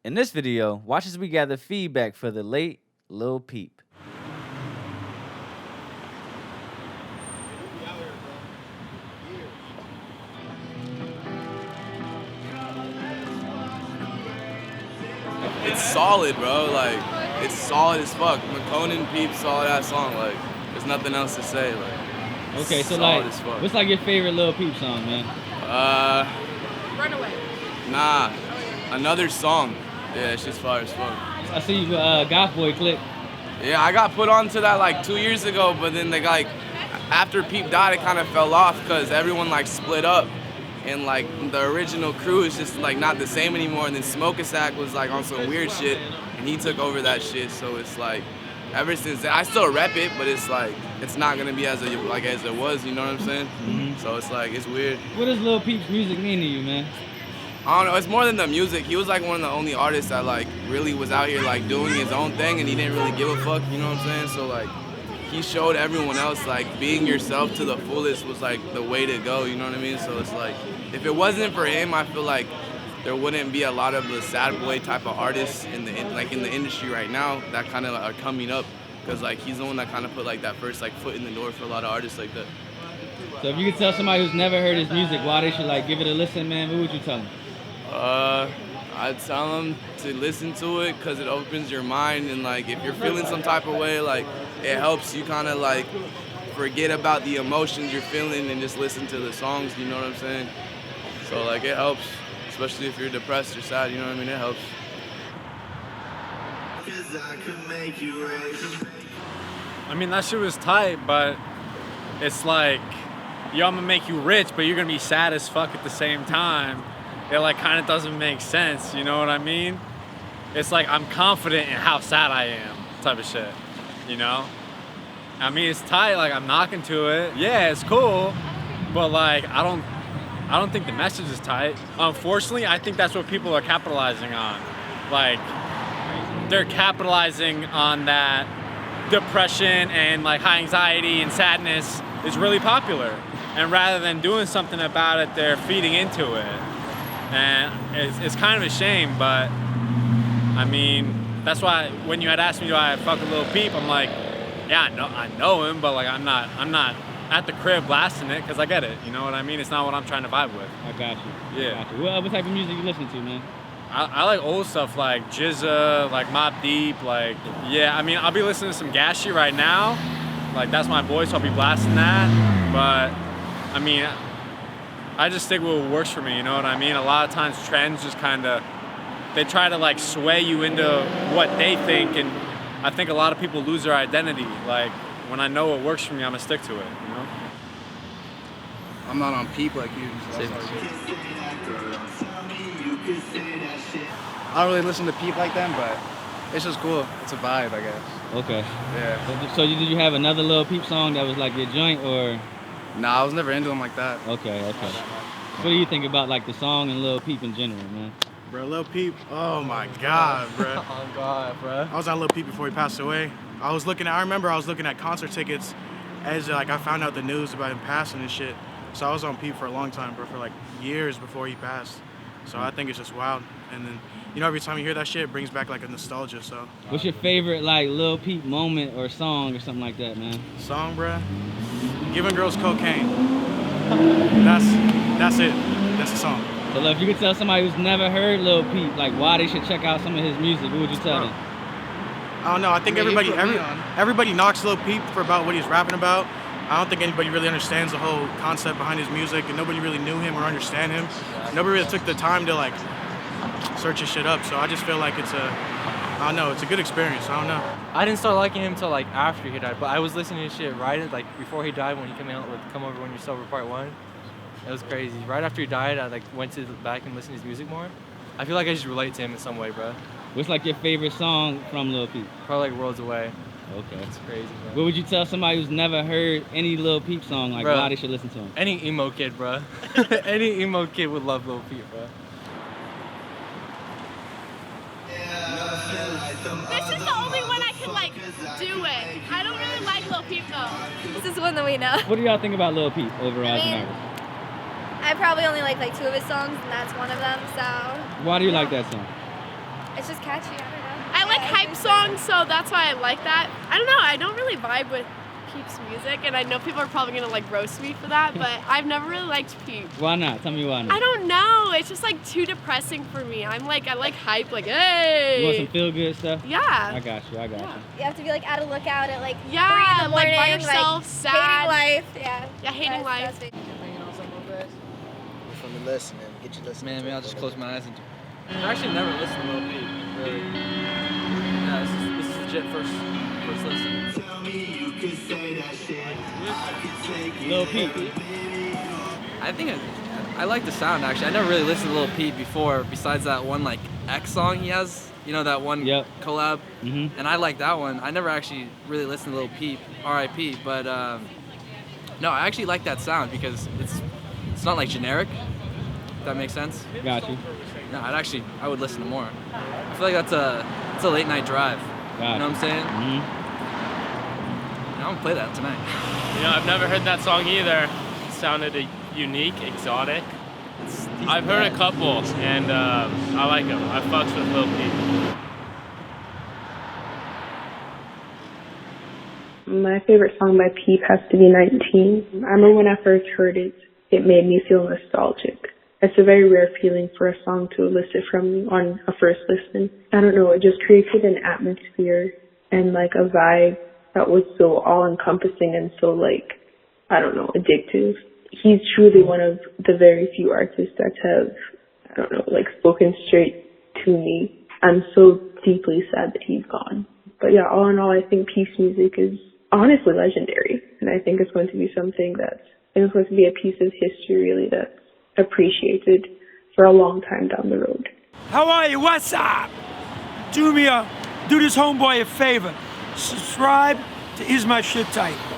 In this video, watch as we gather feedback for the late Lil Peep. It's solid, bro. Like, it's solid as fuck. McConan Peep, solid ass song. Like, there's nothing else to say. Like, okay, so solid like, as fuck. what's like your favorite Lil Peep song, man? Runaway. Nah, another song. Yeah, it's just fire as fuck. I see you, Goth Boy Click. Yeah, I got put onto that like 2 years ago, but then they like, after Peep died, it kind of fell off because everyone like split up. And like the original crew is just like not the same anymore. And then Smoke Sack was like on some weird shit, and he took over that shit. So it's like, ever since then, I still rep it, but it's like it's not gonna be as it was. You know what I'm saying? Mm-hmm. So it's like it's weird. What does Lil Peep's music mean to you, man? I don't know. It's more than the music. He was like one of the only artists that like really was out here like doing his own thing, and he didn't really give a fuck. You know what I'm saying? So like, he showed everyone else like being yourself to the fullest was like the way to go. You know what I mean? So it's like, if it wasn't for him, I feel like there wouldn't be a lot of the sad boy type of artists in the industry right now that kind of are coming up, because like he's the one that kind of put like that first like foot in the door for a lot of artists like that. So if you could tell somebody who's never heard his music why they should like give it a listen, man, what would you tell them? I'd tell them to listen to it because it opens your mind, and like if you're feeling some type of way, like it helps you kind of like forget about the emotions you're feeling and just listen to the songs. You know what I'm saying? So like it helps, especially if you're depressed or sad. You know what I mean? It helps. I mean, that shit was tight, but it's like, yo, I'm gonna make you rich, but you're gonna be sad as fuck at the same time. It like kind of doesn't make sense, you know what I mean? It's like I'm confident in how sad I am, type of shit, you know? I mean, it's tight, like I'm knocking to it. Yeah, it's cool, but like I don't think the message is tight. Unfortunately, I think that's what people are capitalizing on. Like, they're capitalizing on that depression and like high anxiety and sadness is really popular. And rather than doing something about it, they're feeding into it. And it's kind of a shame, but I mean, that's why when you had asked me do I fuck a Lil Peep, I'm like, yeah, I know him, but like I'm not at the crib blasting it because I get it. You know what I mean? It's not what I'm trying to vibe with. I got you. Yeah. I got you. What type of music you listen to, man? I like old stuff like Jizza, like Mobb Deep, like, yeah, I mean, I'll be listening to some Gashi right now. Like, that's my boy, so I'll be blasting that. But, I mean, I just stick with what works for me, you know what I mean? A lot of times trends just kind of, they try to like sway you into what they think, and I think a lot of people lose their identity. Like, when I know what works for me, I'm gonna stick to it, you know? I'm not on Peep like you. I don't really listen to Peep like them, but it's just cool. It's a vibe, I guess. Okay. Yeah. So did you have another Lil Peep song that was like your joint, or? Nah, I was never into them like that. Okay. What do you think about like the song and Lil Peep in general, man? Bro, Lil Peep, oh my God, bro. Oh God, bro. I was on Lil Peep before he passed away. I remember I was looking at concert tickets as like I found out the news about him passing and shit. So I was on Peep for a long time, bro, for like years before he passed. So I think it's just wild. And then, you know, every time you hear that shit, it brings back like a nostalgia, so. What's your favorite like Lil Peep moment or song or something like that, man? Song, bro? Giving Girls Cocaine. That's it. That's the song. So look, if you could tell somebody who's never heard Lil Peep, like why they should check out some of his music, what would you tell them? I don't know. I think everybody knocks Lil Peep for about what he's rapping about. I don't think anybody really understands the whole concept behind his music, and nobody really knew him or understand him. Nobody really took the time to like search his shit up. So I just feel like it's a good experience. I don't know. I didn't start liking him until like after he died, but I was listening to his shit right like before he died when he came out with Come Over When You're Sober Part 1. It was crazy. Right after he died, I like went to back and listened to his music more. I feel like I just relate to him in some way, bro. What's like your favorite song from Lil Peep? Probably like Worlds Away. Okay. It's crazy, bro. What would you tell somebody who's never heard any Lil Peep song, like why they should listen to him? Any emo kid, bro. Any emo kid would love Lil Peep, bro. This is the only one I can like do it. I don't really like Lil Peep though. This is one that we know. What do y'all think about Lil Peep overall as an I mean, artist? I probably only like two of his songs, and that's one of them, so. Why do you like that song? It's It's just catchy. I don't know. I like hype songs, so that's why I like that. I don't know. I don't really vibe with Peep's music, and I know people are probably gonna like roast me for that, but I've never really liked Peep. Why not? Tell me why not. I don't know. It's just like too depressing for me. I like hype, like hey. You want some feel good stuff? Yeah. I got you. You have to be like at a lookout at like 3 in Yeah, the like morning, by yourself, sad. hating life. Yeah. Yeah, hating life. From the listening, get you listening. Man, maybe I'll just close my eyes and I actually never listened to Lil Peep, really. Yeah, this is legit first listen. Lil Peep. I think I like the sound actually. I never really listened to Lil Peep before, besides that one like X song he has. You know that one collab? Mm-hmm. And I like that one. I never actually really listened to Lil Peep, R.I.P. But no, I actually like that sound because it's not like generic. If that makes sense. Got you. No, I would listen to more. I feel like it's a late night drive. Got You know what I'm saying? Mm-hmm. I'm gonna play that tonight. You know, I've never heard that song either. It sounded unique, exotic. I've heard a couple, and I like them. I fucks with Lil Peep. My favorite song by Peep has to be 19. I remember when I first heard it, it made me feel nostalgic. It's a very rare feeling for a song to elicit from you on a first listen. I don't know, it just created an atmosphere and like a vibe that was so all-encompassing and so like, I don't know, addictive. He's truly one of the very few artists that have, I don't know, like spoken straight to me. I'm so deeply sad that he's gone. But yeah, all in all, I think Peep's music is honestly legendary. And I think it's going to be something it's going to be a piece of history really that's appreciated for a long time down the road. How are you? What's up? Do this homeboy a favor. Subscribe to Is My Shit Tight.